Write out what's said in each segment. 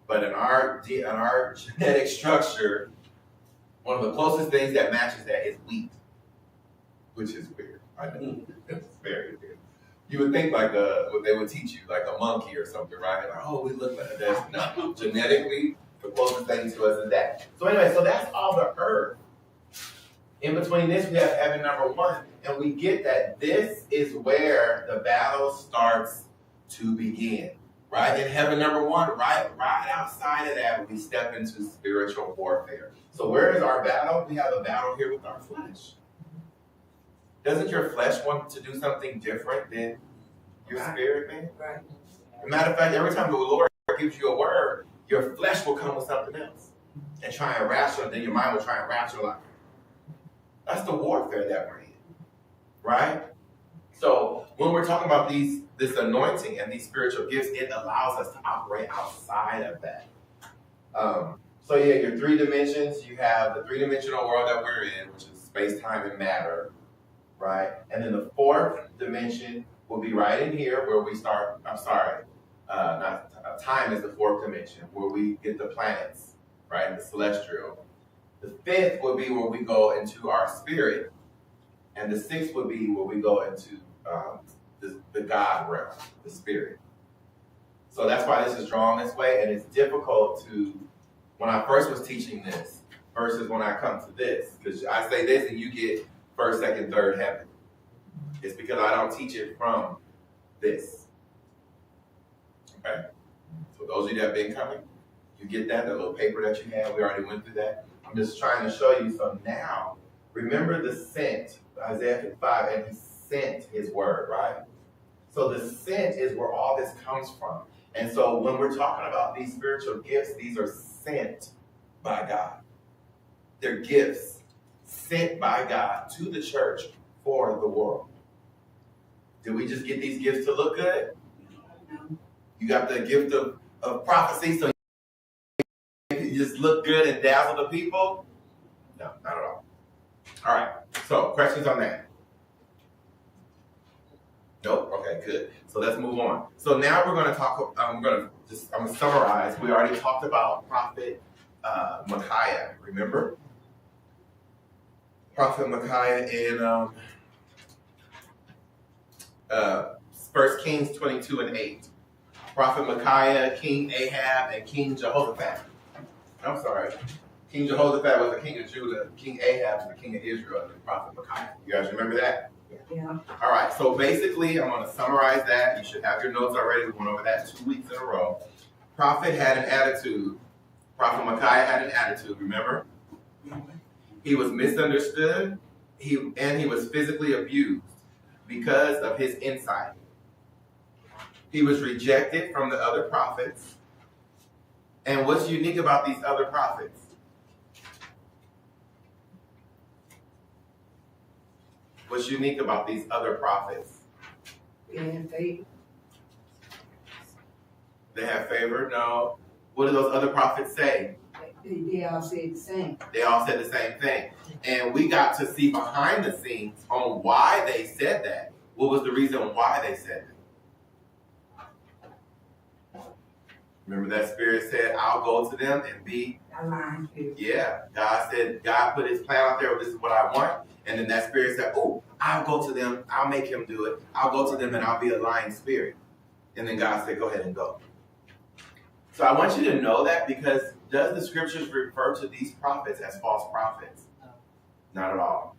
But in our genetic structure, one of the closest things that matches that is wheat, which is weird. I know. It's very weird. You would think like what they would teach you, like a monkey or something, right? Like, oh, we look like that. No, genetically, the closest thing to us is that. So anyway, so that's all the earth. In between this, we have heaven number one, and we get that this is where the battle starts to begin, right? In heaven number one, right outside of that, we step into spiritual warfare. So where is our battle? We have a battle here with our flesh. Doesn't your flesh want to do something different than your spirit, man? Right. As a matter of fact, every time the Lord gives you a word, your flesh will come with something else and try and rationalize, then your mind will try and rationalize. That's the warfare that we're in, right? So when we're talking about this anointing and these spiritual gifts, it allows us to operate outside of that. So yeah, your three dimensions, you have the three-dimensional world that we're in, which is space, time, and matter, right? And then the fourth dimension will be right in here where we start, time is the fourth dimension, where we get the planets, right, the celestial. The fifth would be where we go into our spirit, and the sixth would be where we go into the God realm, the spirit. So that's why this is drawn this way, and it's difficult to, when I first was teaching this, versus when I come to this, because I say this and you get first, second, third heaven. It's because I don't teach it from this. Okay? So those of you that have been coming, you get that little paper that you have, we already went through that. I'm just trying to show you. So now, remember the sent, Isaiah 55, and he sent his word, right? So the sent is where all this comes from. And so when we're talking about these spiritual gifts, these are sent by God. They're gifts sent by God to the church for the world. Did we just get these gifts to look good? You got the gift of prophecy, so you just look good and dazzle the people? No, not at all. All right, so questions on that? Nope, okay, good. So let's move on. So now we're going to talk, I'm going to summarize. We already talked about Prophet Micaiah, remember? Prophet Micaiah in 1 Kings 22 and 8. Prophet Micaiah, King Ahab, and King Jehoshaphat. I'm sorry. King Jehoshaphat was the king of Judah. King Ahab was the king of Israel, and the Prophet Micaiah. You guys remember that? Yeah. All right. So basically, I'm going to summarize that. You should have your notes already. We went over that 2 weeks in a row. Prophet had an attitude. Prophet Micaiah had an attitude, remember? He was misunderstood, and he was physically abused because of his insight. He was rejected from the other prophets. And what's unique about these other prophets? What's unique about these other prophets? And faith. They have favor? No. What do those other prophets say? They all said the same. They all said the same thing. And we got to see behind the scenes on why they said that. What was the reason why they said that? Remember that spirit said, I'll go to them and be aligned. Yeah. God said, God put his plan out there, this is what I want. And then that spirit said, oh, I'll go to them. I'll make him do it. I'll go to them and I'll be a lying spirit. And then God said, go ahead and go. So I want you to know that, because does the scriptures refer to these prophets as false prophets? No. Not at all.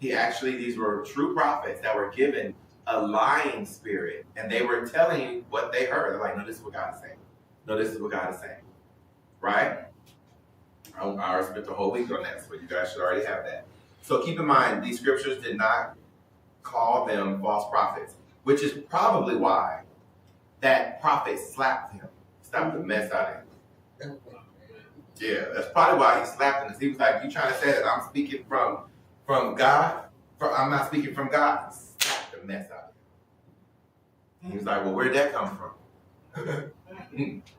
These were true prophets that were given a lying spirit, and they were telling you what they heard. They're like, no, this is what God is saying. No, this is what God is saying. Right? I already spent the whole week on that, so you guys should already have that. So keep in mind, these scriptures did not call them false prophets, which is probably why that prophet slapped him, slapped the mess out of him. Yeah, that's probably why he slapped him. He was like, you trying to say that I'm speaking from God? I'm not speaking from God. He slapped the mess out of him. He was like, well, where'd that come from?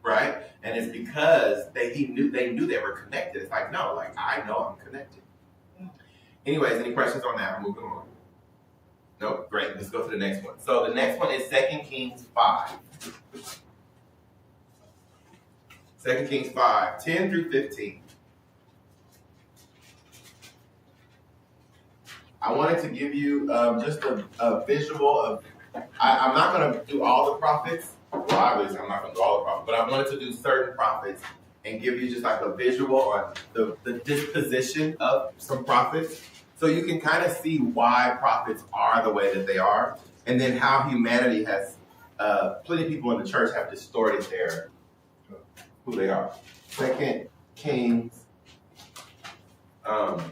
Right? And it's because they knew they were connected. It's like, no, like I know I'm connected. Anyways, any questions on that? Moving on. Nope, great. Let's go to the next one. So the next one is 2 Kings 5. 2 Kings 5, 10 through 15. I wanted to give you just a visual of, I'm not going to do all the prophets. Well, obviously, I'm not going to do all the prophets, but I wanted to do certain prophets and give you just like a visual on the disposition of some prophets. So you can kind of see why prophets are the way that they are, and then how humanity has, plenty of people in the church have distorted who they are. 2 Kings